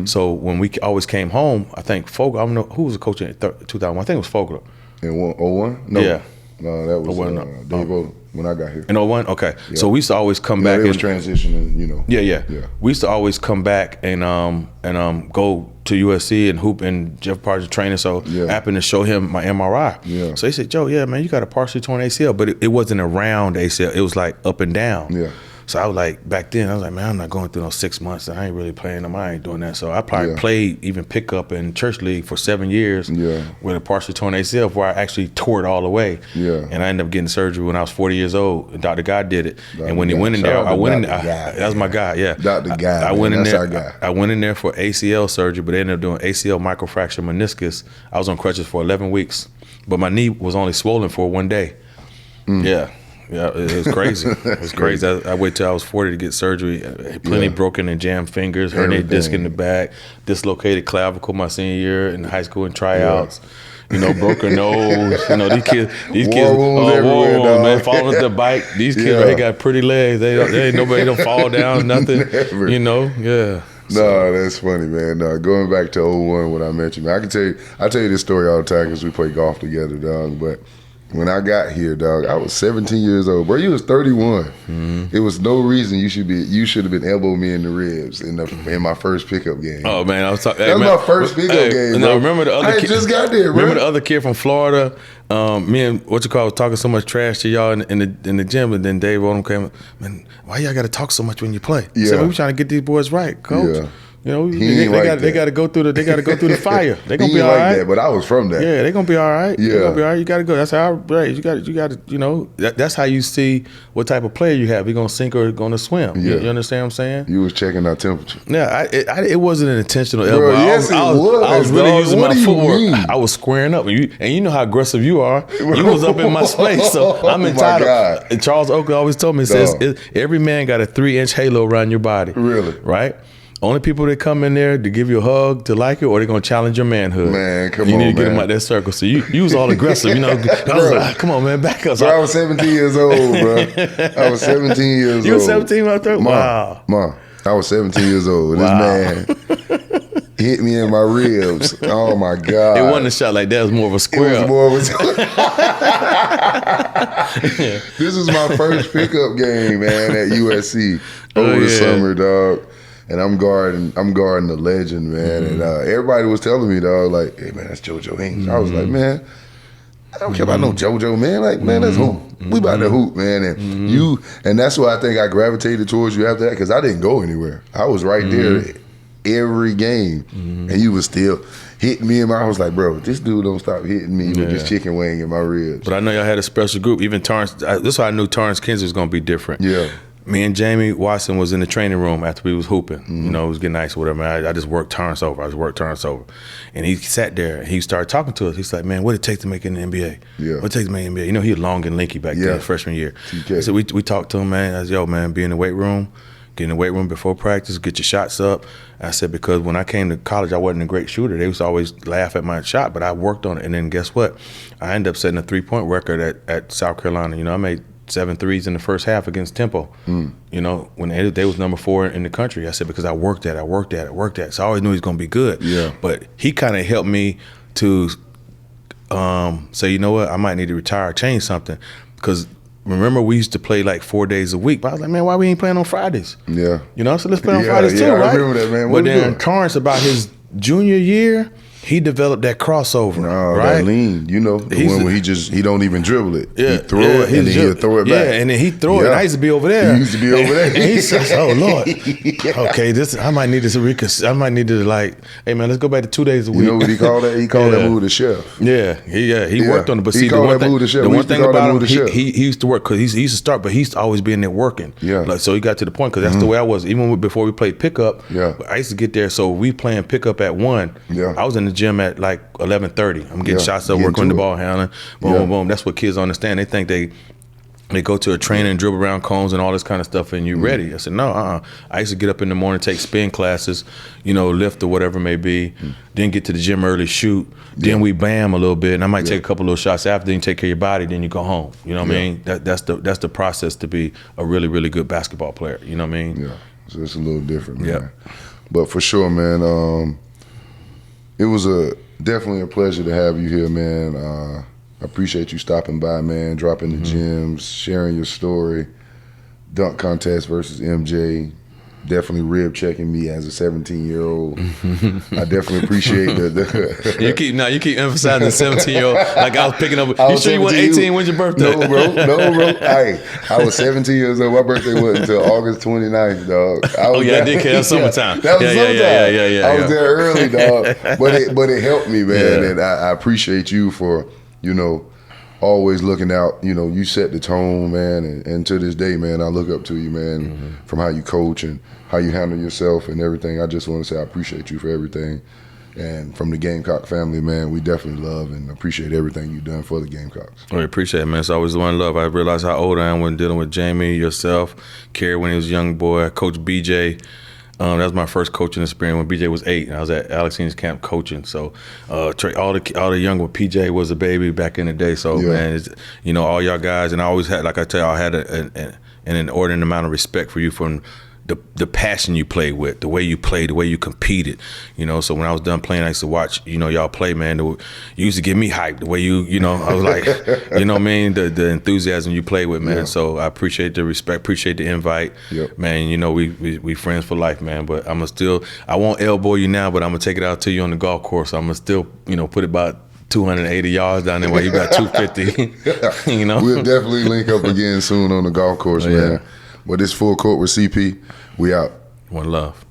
So when we always came home, I think Fogler, I don't know, who was the coach in 2001? I think it was Fogler. In 01? No. Yeah. No, that was Dave Odom when I got here. In 01? Okay. Yeah. So we used to always come back. It was transitioning, you know. Yeah. We used to always come back and go to USC and hoop and Jeff Parker's training. So I happened to show him my MRI. Yeah. So he said, "Joe, yeah, man, you got a partially torn ACL, but it wasn't a round ACL. It was like up and down." Yeah. So I was like, back then, I was like, man, I'm not going through no 6 months. I ain't really playing them. I ain't doing that. So I probably played even pickup in church league for 7 years with a partially torn ACL before I actually tore it all the way. Yeah. And I ended up getting surgery when I was 40 years old. And Dr. Guy did it. And when he went in there, I went in there. That was my guy, yeah. Dr. Guy. I went in there. I went in there for ACL surgery, but they ended up doing ACL microfracture meniscus. I was on crutches for 11 weeks. But my knee was only swollen for 1 day. Yeah, it was crazy. It was crazy. I waited till I was 40 to get surgery. Plenty broken and jammed fingers, herniated disc in the back, dislocated clavicle my senior year in high school in tryouts. You know, broken nose. You know, these kids, man, falling off the bike. These kids, they got pretty legs. They ain't nobody don't fall down, nothing. Never. You know, No, that's funny, man. No, going back to 01 when I met you, man, I tell you this story all the time because we play golf together, dog. But when I got here, dog, I was 17 years old. Bro, you was 31. It was no reason you should have been elbowing me in the ribs in my first pickup game. Oh man, I was talking. That was my first pickup game. No, remember the other kid? I just got there. Remember the other kid from Florida? Me and was talking so much trash to y'all in the gym, and then Dave Odom came. Man, why y'all got to talk so much when you play? Yeah, so we trying to get these boys right, coach. Yeah. You know, they got to go through the fire. They gonna be all right. That, but I was from that. Yeah, they gonna be all right. Yeah, they gonna be all right. You got to go. That's how you got to. You know, that's how you see what type of player you have. He gonna sink or gonna swim. Yeah. You understand what I'm saying? You was checking our temperature. Yeah, it wasn't an intentional elbow. Bro, yes, I was really using my footwork. I was squaring up, and you know how aggressive you are. You was up in my space, so I'm entitled. Charles Oakley always told me, says every man got a 3-inch halo around your body. Really? Right? Only people that come in there to give you a hug, to like it, or they're gonna challenge your manhood. Man, come on, you need to get them out that circle. So you was all aggressive, you know. I was like, come on, man, back up. Bro, I was 17 years old, bro. I was 17 years old. You were 17 out there? Wow. Mom, I was 17 years old. This man hit me in my ribs. Oh my God. It wasn't a shot like that. It was more of a square. It was more of a This was my first pickup game, man, at USC over the summer, dog. And I'm guarding the legend, man. And everybody was telling me, dog, like, hey, man, that's JoJo English. I was like, man, I don't care about no JoJo, man. Like, man, let's hoop. We about to hoop, man. And and that's why I think I gravitated towards you after that, because I didn't go anywhere. I was right there every game. And you was still hitting me in my, I was like, bro, this dude don't stop hitting me with this chicken wing in my ribs. But I know y'all had a special group. Even Torrance, this is why I knew Torrance Kinsey was going to be different. Yeah. Me and Jamie Watson was in the training room after we was hooping. You know, it was getting nice or whatever. Man, I just worked turns over. And he sat there and he started talking to us. He's like, man, what it take to make it in the NBA? Yeah. What it take to make it in the NBA? You know, he was long and lanky back then, freshman year. TK. So we talked to him, man. I said, yo, man, be in the weight room. Get in the weight room before practice, get your shots up. I said, because when I came to college, I wasn't a great shooter. They used to always laugh at my shot, but I worked on it. And then guess what? I ended up setting a three-point record at South Carolina. You know, I made 7 threes in the first half against Tempo. You know, when they was number 4 in the country. I said, because I worked at it. So I always knew he was going to be good. Yeah. But he kind of helped me to say, you know what, I might need to retire, change something. Because remember, we used to play like 4 days a week. But I was like, man, why we ain't playing on Fridays? Yeah. You know, so let's play on Fridays too, right? I remember that, man. What but then Torrance, about his junior year, he developed that crossover, right? That lean, you know, the one where he don't even dribble it. Yeah, he throw it and then he'll throw it back. Yeah, and then he throw it. And I used to be over there. He used to be over there. And he says, "Oh Lord, okay, I might need to like, hey man, let's go back to 2 days a week." You know what he called that? He called that move the chef. He worked on it. But he see, called that move the chef. The one thing about him, he used to work because he used to start, but he used to always be in there working. Yeah. Like, so he got to the point because that's the way I was. Even before we played pickup, I used to get there. So we playing pickup at 1. Yeah. I was in the gym at like 11:30. I'm getting shots up, working on the ball handling, boom, boom. That's what kids understand. They think they go to a trainer and dribble around cones and all this kind of stuff and you ready. I said, no, I used to get up in the morning, take spin classes, you know, lift or whatever it may be, then get to the gym early, shoot, then we bam a little bit, and I might take a couple little shots after, then you take care of your body, then you go home. You know what I mean? That's the process to be a really, really good basketball player. You know what I mean? Yeah, so it's a little different, man. But for sure, man, it was definitely a pleasure to have you here, man. I appreciate you stopping by, man, dropping the gems, sharing your story. Dunk contest versus MJ. Definitely rib checking me as a 17-year-old. I definitely appreciate the you keep emphasizing the 17-year-old like I was picking up. You sure you were 18? When's your birthday? No, bro. Hey, I was 17 years old. My birthday wasn't until August 29th, dog. I did care. Summertime. That was summertime. Yeah. I was there early, dog. But it helped me, man. And I appreciate you for, you know, always looking out. You know, you set the tone, man. And to this day, man, I look up to you, man, from how you coach and how you handle yourself and everything. I just want to say I appreciate you for everything. And from the Gamecock family, man, we definitely love and appreciate everything you've done for the Gamecocks. We appreciate it, man. It's always the one love. I realized how old I am when dealing with Jamie, yourself, Kerry when he was a young boy, Coach BJ. That was my first coaching experience when BJ was 8. And I was at Alexina's camp coaching. So all the young with PJ was a baby back in the day. So man, it's, you know, all y'all guys, and I always had, like I tell you, I had an inordinate amount of respect for you from the passion you played with, the way you played, the way you competed, you know. So when I was done playing, I used to watch, you know, y'all play, man. You used to get me hyped, the way you know, I was like, you know what I mean, the enthusiasm you play with, man. So I appreciate the respect, appreciate the invite, man. You know, we friends for life, man. But I won't elbow you now, but I'm gonna take it out to you on the golf course. I'm gonna still, you know, put about 280 yards down there while you got 250. You know, we'll definitely link up again soon on the golf course, man. But this Full Court with CP, we out. One love.